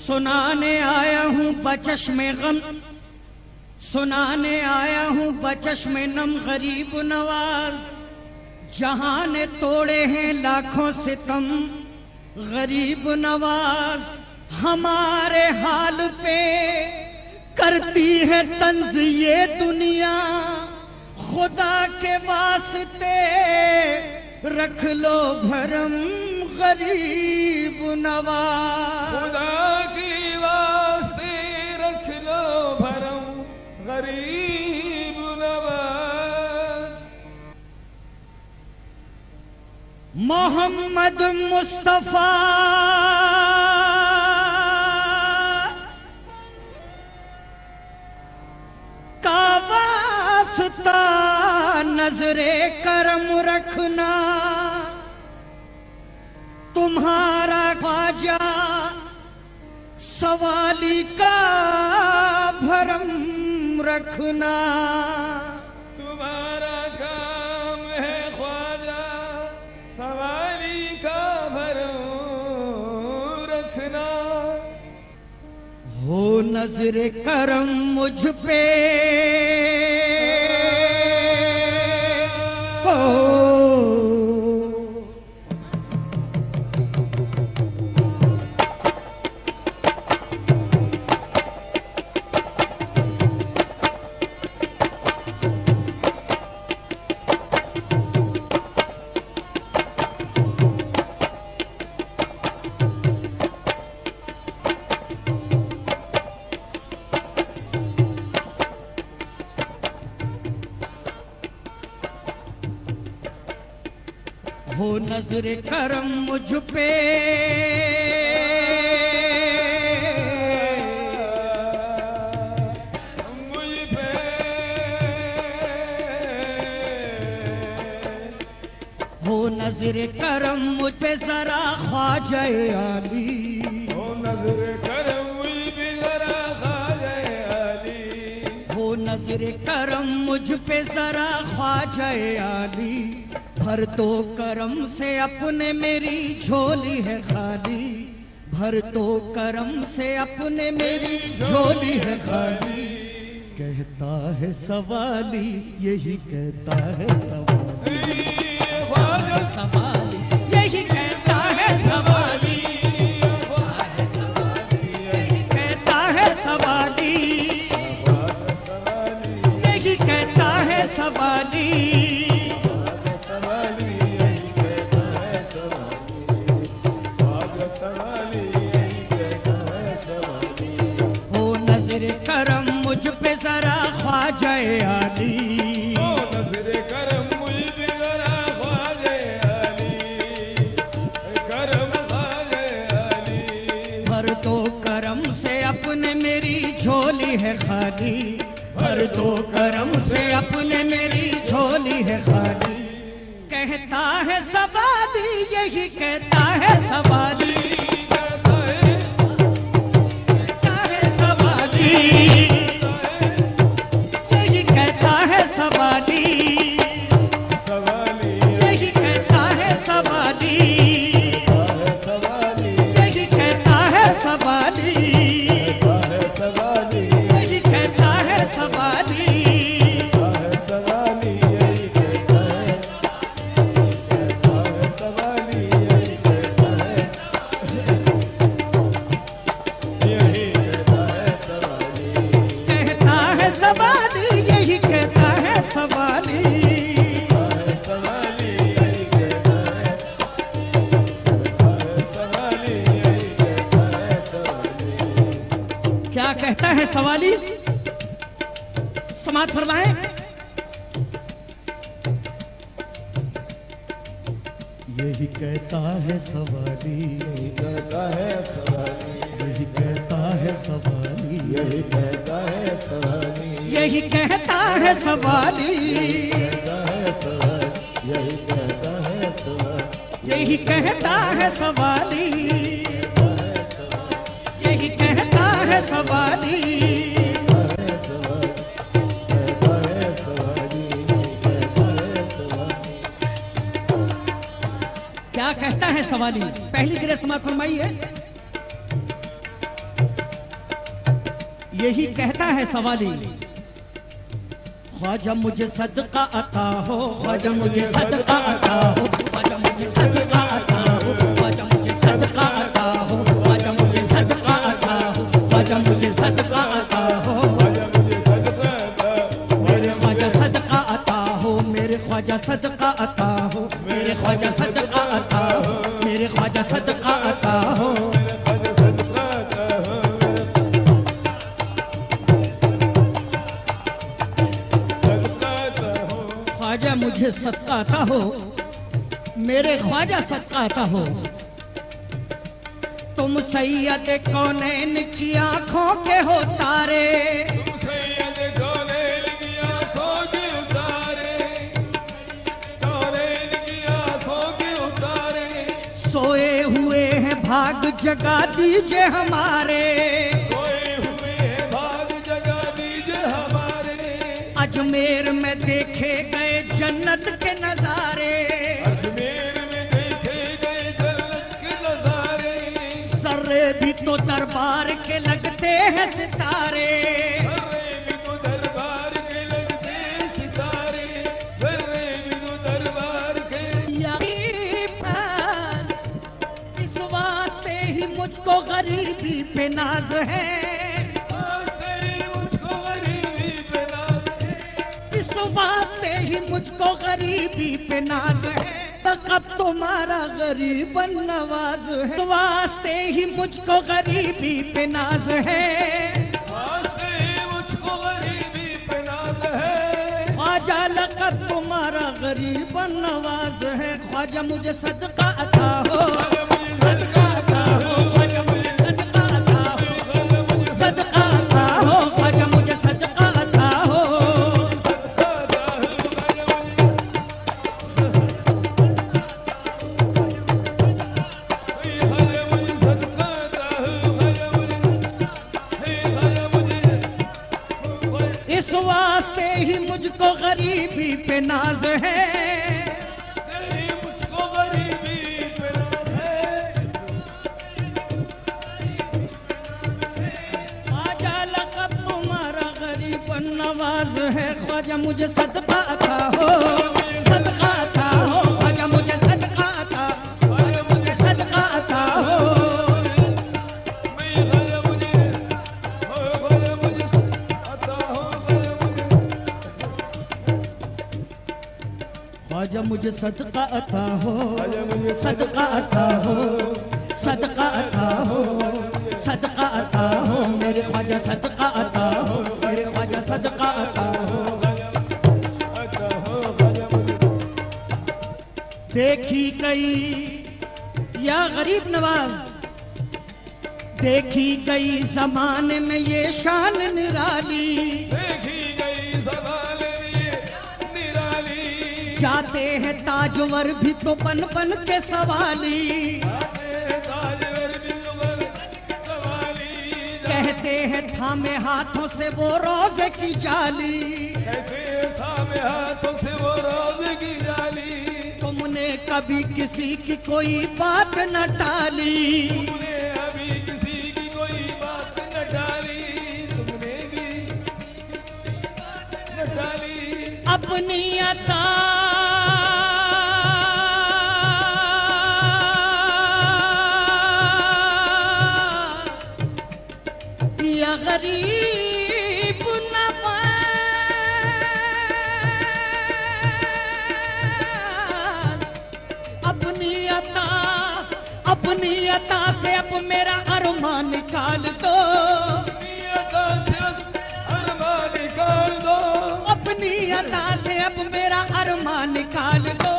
सुनाने आया हूँ बचश्मे गम, सुनाने आया हूँ बचश्मे नम गरीब नवाज। जहां ने तोड़े हैं लाखों सितम गरीब नवाज। हमारे हाल पे करती है तंज ये दुनिया, खुदा के वास्ते रख लो भरम गरीब नवाज। खुदा की वास्ते रख लो भरम गरीब नवाज। मोहम्मद मुस्तफा का वास्ता नजरे करम रखना, तुम्हारा ख्वाजा सवाली का भरम रखना। तुम्हारा काम है ख्वाजा सवाली का भरम रखना। हो नजरे करम मुझ पे, हो नजर करम मुझ पे, हो नजर करम मुझ पे जरा ख्वाजा आली। हो नजर करम मुझ पे जरा ख्वाजा आली। हो नजर करम मुझ पे जरा ख्वाजा आली। भर दो करम से अपने मेरी झोली है खाली, भर दो करम से अपने मेरी झोली है खाली। कहता है सवाली, यही कहता है सवाली, सवाली यही कहता है सवाली, यही कहता है सवाली, यही कहता है सवाली। करम मुझ पे जरा ख्वाजा आली। ओ नजर करम मुझ पे जरा ख्वाजा आली, करम ख्वाजा आली। भर दो करम से अपने मेरी झोली है खाली, भर दो करम से अपने मेरी झोली है खाली। कहता है सवाली, यही कहता है सवाली, यही कहता है सवाली, यही कहता है सवाली, यही कहता है सवाली, यही कहता है सवाली। क्या कहता है सवाली? समाज फरमाए। यही कहता है सवाली, यही कहता है सवाली, यही कहता है सवाली, यही कहता है सवाली, यही कहता है सवाली, यही कहता है सवाली, यही कहता है सवाली, यही कहता है सवाली। क्या कहता है सवाली? पहली गिरह समाज फरमाई है। यही कहता है सवाली, ख्वाजा मुझे सदका अता हो, ख्वाजा मुझे सदका अता हो, ख्वाजा मुझे सदका अता हो, ख्वाजा मुझे सदका अता हो, ख्वाजा मुझे सदका अता हो, ख्वाजा मुझे सदका अता हो, मेरे ख्वाजा सदका अता हो, मेरे ख्वाजा सदका अता हो, मेरे ख्वाजा सदका अता हो, मेरे ख्वाजा सदका अता हो। ख्वाजा मुझे सदका अता हो, मेरे ख्वाजा सदका अता हो। तुम सैयद कौनैन की आंखों के हो तारे, तुम सैयद कौनैन की आंखों के उतारे, कौनैन की आंखों के उतारे। सोए हुए हैं भाग जगा दीजिए हमारे, सोए हुए हैं भाग जगा दीजिए हमारे। अजमेर में देखे गए जन्नत के नजारे, अजमेर में देखे गए जन्नत के नजारे। सर्रे भी तो दरबार के लगते हैं सितारे, सर्रे भी तो दरबार के लगते सितारे, सर्रे भी तो दरबार के। इस वास्ते ही मुझको गरीबी पे नाज है, मुझको गरीबी पे नाज है। इस वास्ते ही मुझको गरीबी पे नाज है, कब तुम्हारा गरीब नवाज है। इस वास्ते ही मुझको गरीबी पे नाज है, मुझको गरीबी पे नाज है। ख्वाजा लक़ब तुम्हारा गरीब नवाज है। ख्वाजा मुझे सदका अता हो, सदका अता हो, ख्वाजा मुझे सदका अता हो, सदका अता हो, ख्वाजा मुझे सदका अता हो। इस वास्ते ही मुझको गरीबी पे नाज है, मुझको गरीबी पे नाज है। ख्वाजा लक़ब तुम्हारा गरीब नवाज है। ख्वाजा मुझे सदका अता हो, सदका अता हो, ख्वाजा मुझे सदका अता, ख्वाजा मुझे सदका अता हो। ख्वाजा मुझे सदका अता हो, सदका अता हो, सदका अता हो, सदका अता हो, मेरे ख्वाजा सदका अता हो, मेरे ख्वाजा सदका अता हो। देखी गई या गरीब नवाज, देखी गई जमाने में ये शान निराली, देखी गई ज़माने में ये निराली। जाते हैं ताजवर भी तो बन बन के सवाली, ताजवर भी जुगल सवाली। कहते हैं थामे हाथों से वो रोजे की जाली, कहते थामे हाथों से वो रोज़े की जाली। तुमने कभी किसी की कोई बात न टाली, तुमने अभी किसी की कोई बात न टाली, तुमने भी न टाली। अपनी अता या गरीब नवाज, अपनी अता से अब मेरा अरमान निकाल दो, अरमान निकाल दो। अपनी अता से अब मेरा अरमान निकाल दो।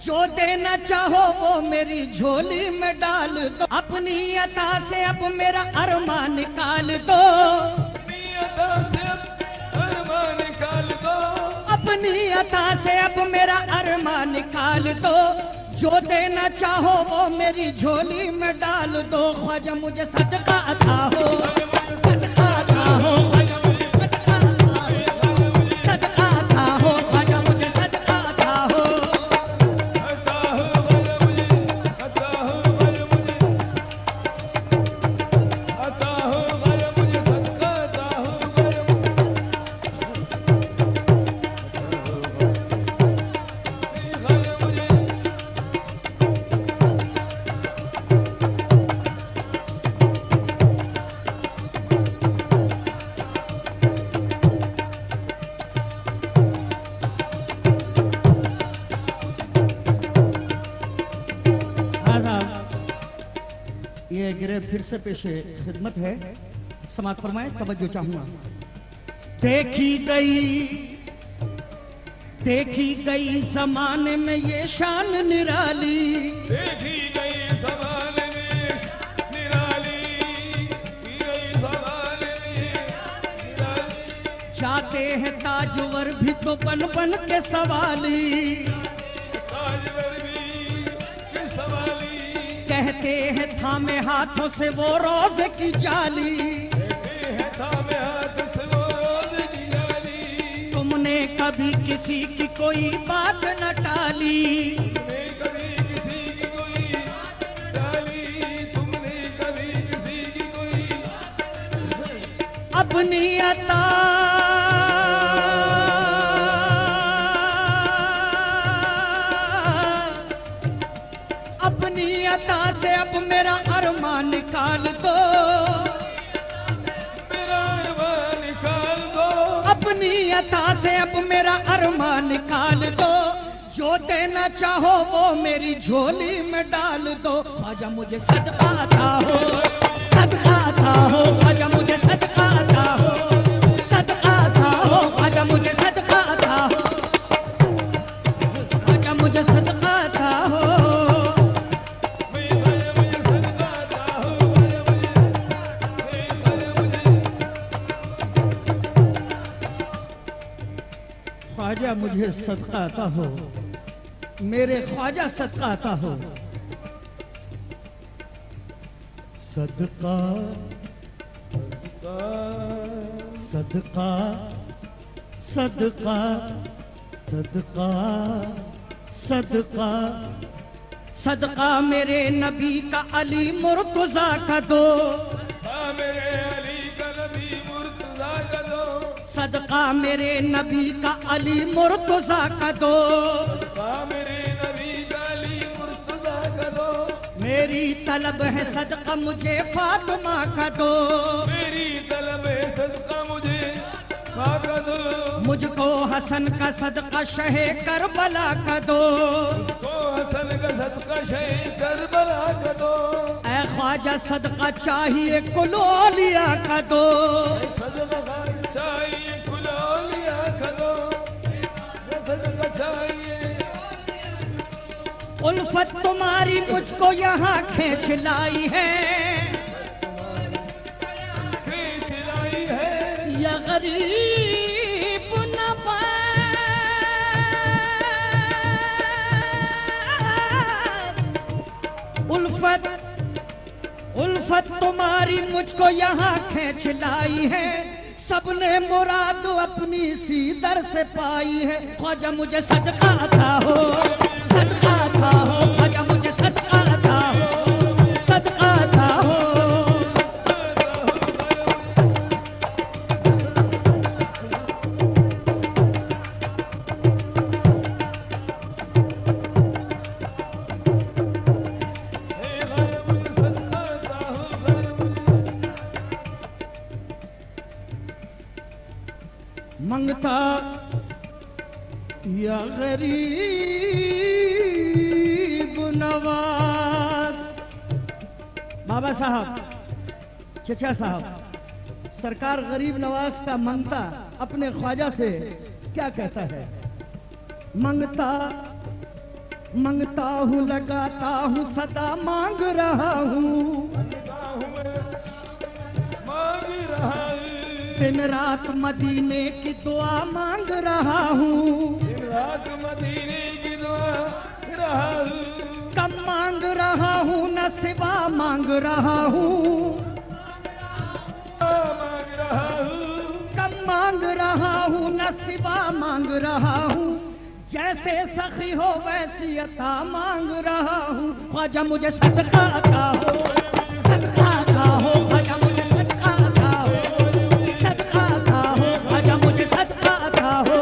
जो देना चाहो वो मेरी झोली में डाल दो, अपनी अता से अब मेरा अरमान निकाल दो, अपनी अता से अरमान निकाल दो। अपनी अता से अब मेरा अरमान निकाल दो। जो देना चाहो वो मेरी झोली में डाल दो। ख्वाजा मुझे सदका अता हो, सदका अता हो, ख्वाजा मुझे सदका अता हो, सदका अता हो, ख्वाजा मुझे सदका अता हो। मेरे फिर से पेशे खिदमत है, समाज फरमाए, तवज्जो चाहूंगा। देखी गई जमाने में ये शान निराली, देखी गई जमाने में निराली, जाते हैं ताजवर भी तो बन बन के सवाली, ताजवर भी के सवाली, कहते हैं थामे हाथों से वो रोज की जाली, कहते हैं थामे हाथ से वो रोज की जाली, तुमने कभी किसी की कोई बात न टाली, तुमने कभी किसी की कोई डाली, तुमने कभी किसी की कोई अपनी अता अपनी अता से अब मेरा अरमान निकाल दो, मेरा अरमान निकाल दो, अपनी अता से अब मेरा अरमान निकाल दो, जो देना चाहो वो मेरी झोली में डाल दो, ख्वाजा मुझे सदका अता हो, सदका अता हो, ख्वाजा मुझे सदका अता हो, सदका अता हो, ख्वाजा मुझे सदका अता हो, ख्वाजा मुझे सदका अता हो। ख्वाजा मुझे सदका अता हो, मेरे ख्वाजा सदका अता हो, सदका सदका सदका सदका सदका सदका मेरे नबी का अली मुर्तजा का दो, मेरे अली का नबी मुर्तजा का दो, सदका मेरे नबी का अली मुर्तजा का दो, मेरे नबी का अली मुर्तजा का दो, मेरी तलब है सदका मुझे फातिमा का दो, मेरी तलब है सदका मुझे माँ का दो, मुझको हसन का सदका शहे करबला का दो, को हसन का सदका शहे करबला का दो, ऐ ख्वाजा सदका चाहिए कुलोलिया का दो, सदका चाहिए कुलोलिया का दो, सदका चाहिए, उल्फत तुम्हारी मुझको यहाँ खींच लाई है, खिलाई है, या गरीब नवाज, उल्फत तुम्हारी मुझको यहाँ खींच लाई है, सबने मुराद अपनी सी दर से पाई है, ख्वाजा मुझे सदका अता हो, सदका अता हो, ख्वाजा मुझे सदका अता हो, सदका अता हो। मंगता या गरीब नवाज, बाबा साहब, चचा साहब, सरकार गरीब नवाज का मंगता अपने ख्वाजा से क्या कहता है? मंगता मंगता हूँ, लगाता हूँ, सदा मांग रहा हूँ, मांग रहा हूँ, दिन रात मदीने की दुआ मांग रहा हूँ, दिन रात मदीने की दुआ रहा हूँ, कम मांग रहा हूँ न सिवा मांग रहा हूँ, मांग रहा हूँ, कम मांग रहा हूँ न सिवा मांग रहा हूँ, जैसे सखी हो वैसी अता मांग रहा हूँ, ख्वाजा मुझे सदका अता हो, सदका अता हो, ख्वाजा मुझे सदका अता हो, सदका अता हो, ख्वाजा मुझे सदका अता हो।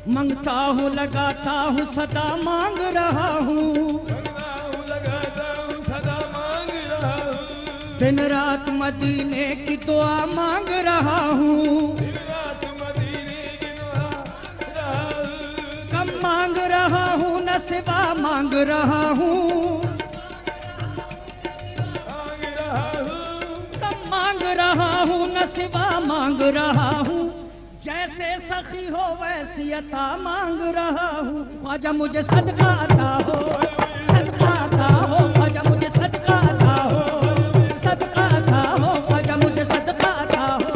मंगता हूँ लगाता हूँ सदा मांग रहा हूँ, लगाता हूँ सदा मांग रहा हूँ, दिन रात मदीने की दुआ मांग रहा हूँ, दिन रात मदीने की दुआ रहा हूँ, कम मांग रहा हूँ न सिवा मांग रहा हूँ, मांग रहा हूँ, कम मांग रहा हूँ न सिवा मांग रहा हूँ, जैसे सखी हो वैसी अता मांग रहा हूँ, ख्वाजा मुझे सदका अता हो, सदका अता हो, ख्वाजा मुझे सदका अता हो, सदका अता हो, ख्वाजा मुझे सदका अता हो।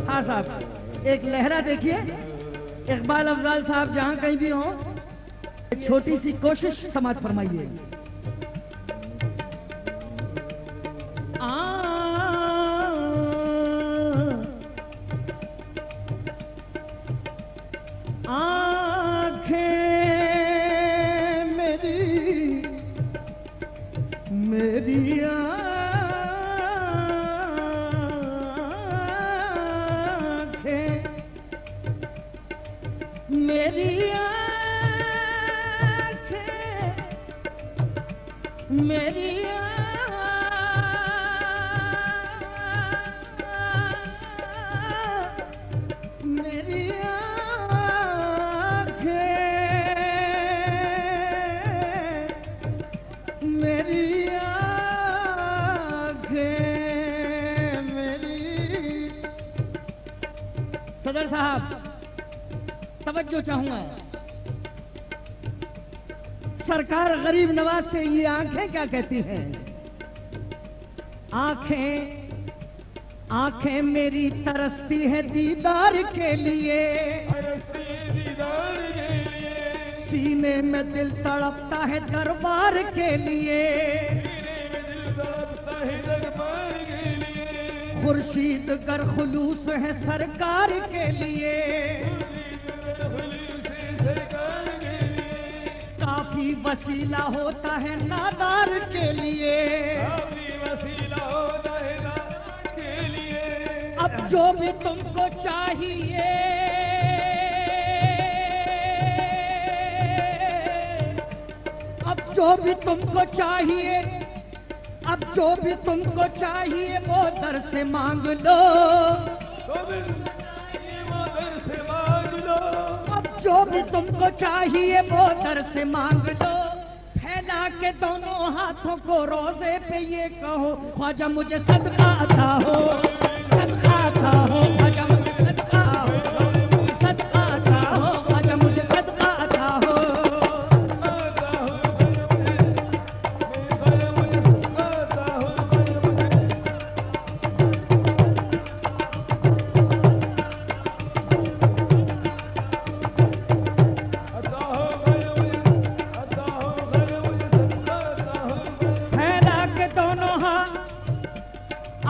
हाँ साहब, एक लहरा देखिए, इकबाल अफजाल साहब जहां कहीं भी हो, एक छोटी सी कोशिश समाज फरमाइए। आँखें मेरी मेरी आँखें मेरी मेरी आँखें मेरी आँखें मेरी। सदर साहब तवज्जो चाहूंगा, सरकार गरीब नवाज से ये आंखें क्या कहती हैं? आंखें मेरी तरसती है दीदार के लिए, सीने में दिल तड़पता है दरबार के लिए, खुर्शीद गर खुलूस है सरकार के लिए, काफी वसीला होता है नादार के लिए, अब जो भी तुमको चाहिए, अब जो भी तुमको चाहिए, अब जो भी तुमको चाहिए वो दर से मांग लो, अब जो भी तुमको चाहिए वो दर से मांग लो, फैला के दोनों हाथों को रोजे पे ये कहो, ख्वाजा मुझे सदका अता हो, सदका अता हो, ख्वाजा मुझे सदका हो, सदका अता हो, ख्वाजा मुझे सदका अता हो।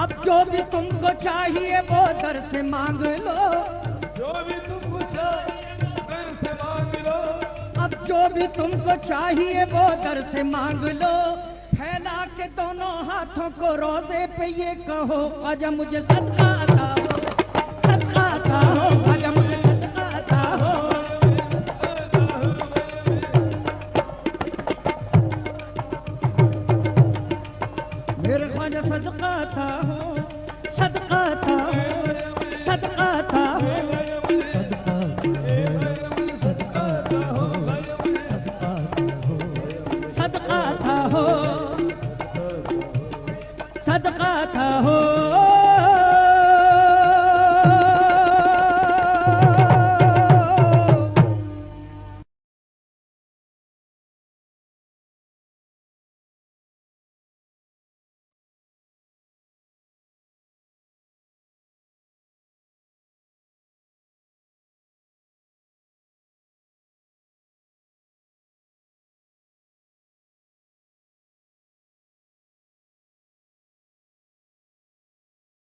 अब जो भी तुमको चाहिए वो दर से मांग लो, जो भी तुमको चाहिए दर से मांग लो, अब जो भी तुमको चाहिए वो दर से मांग लो, फैला के दोनों हाथों को रोजे पे ये कहो, ख्वाजा मुझे सदका अता हो, सदका अता हो, ख्वाजा मुझे सदका अता हो। मेरे ख्वाजा सदका अता हो, सदका अता हो, सदका अता हो, सदका अता हो, सदका अता हो, सदका अता हो।